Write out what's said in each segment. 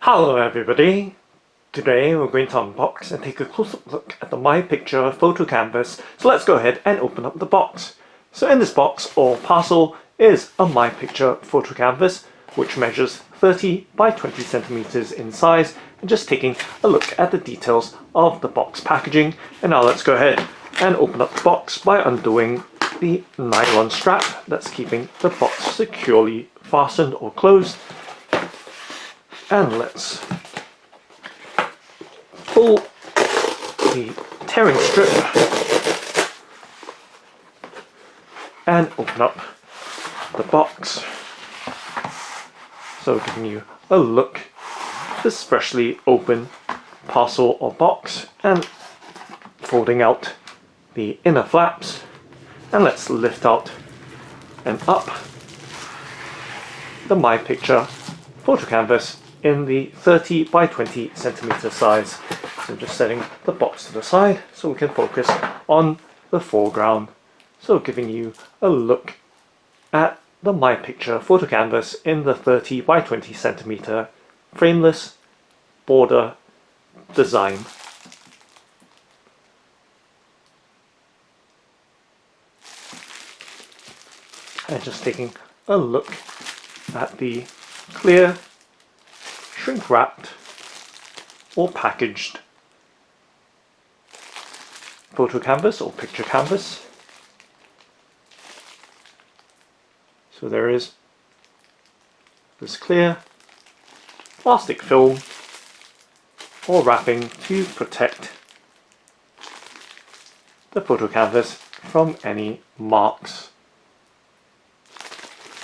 Hello everybody! Today we're going to unbox and take a close-up look at the Mypicture Photo Canvas. So let's go ahead and open up the box. So in this box or parcel is a Mypicture Photo Canvas which measures 30 by 20 centimeters in size, and just taking a look at the details of the box packaging. And now let's go ahead and open up the box by undoing the nylon strap that's keeping the box securely fastened or closed. And let's pull the tearing strip and open up the box. So giving you a look at this freshly open parcel or box, and folding out the inner flaps. And let's lift out and up the Mypicture Photo Canvas in the 30 by 20 centimeter size. So just setting the box to the side so we can focus on the foreground. So giving you a look at the Mypicture Photo Canvas in the 30 by 20 centimeter frameless border design. And just taking a look at the clear shrink wrapped or packaged photo canvas or picture canvas. So there is this clear plastic film or wrapping to protect the photo canvas from any marks.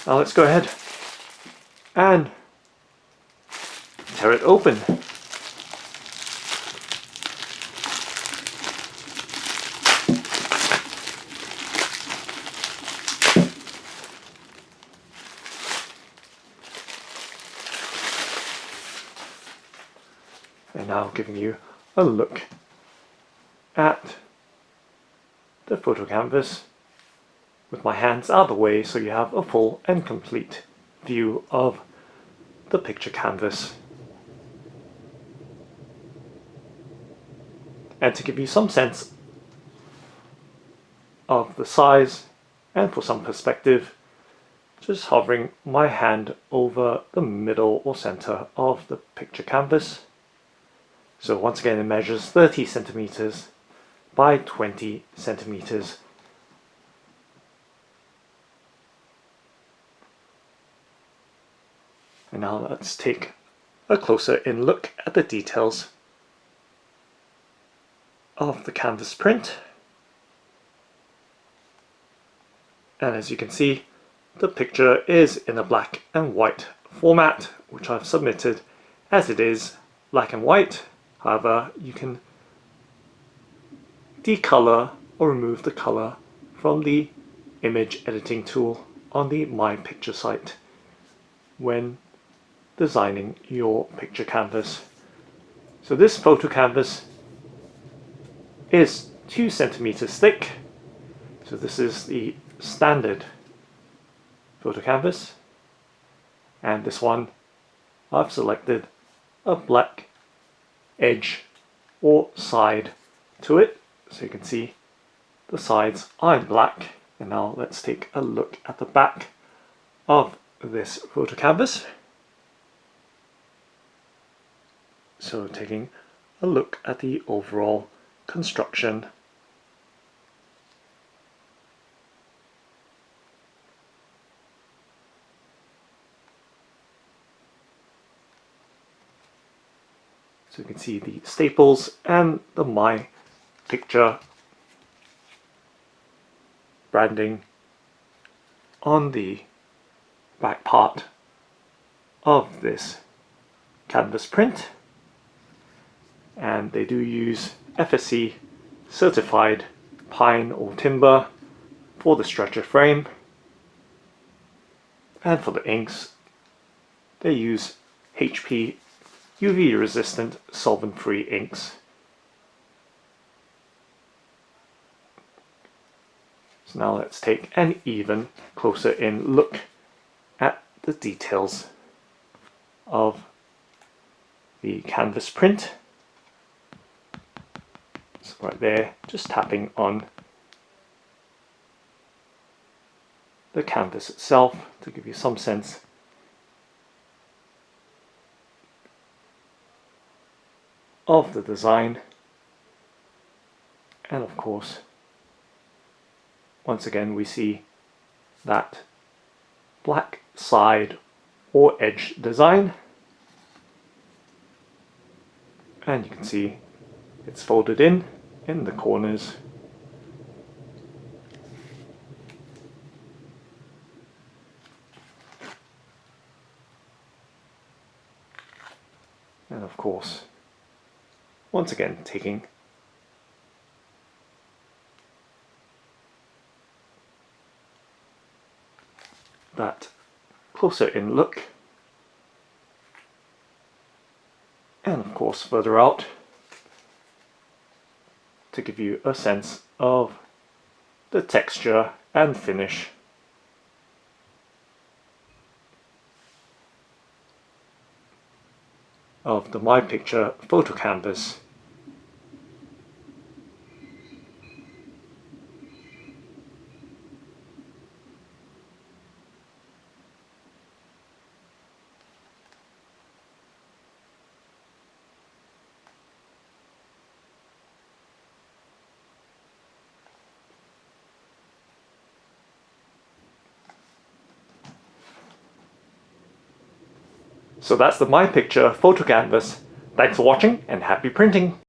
Now let's go ahead and tear it open. And now giving you a look at the photo canvas with my hands out of the way, so you have a full and complete view of the picture canvas. And to give you some sense of the size and for some perspective, just hovering my hand over the middle or center of the picture canvas. So once again it measures 30 centimeters by 20 centimeters. And now let's take a closer in look at the details of the canvas print. And as you can see, the picture is in a black and white format, which I've submitted as it is black and white. However, you can decolor or remove the color from the image editing tool on the Mypicture site when designing your picture canvas. So this photo canvas is 2 centimeters thick. So this is the standard photo canvas, and this one I've selected a black edge or side to it, so you can see the sides are in black. And now let's take a look at the back of this photo canvas. So taking a look at the overall construction. So you can see the staples and the Mypicture branding on the back part of this canvas print. And they do use FSC certified pine or timber for the stretcher frame, and for the inks they use HP UV resistant solvent-free inks. So now let's take an even closer in look at the details of the canvas print. So right there, just tapping on the canvas itself to give you some sense of the design. And of course, once again we see that black side or edge design, and you can see it's folded in the corners. And of course, once again taking that closer in look, and of course further out to give you a sense of the texture and finish of the Mypicture Photo Canvas. So that's the Mypicture Photo Canvas. Thanks for watching and happy printing!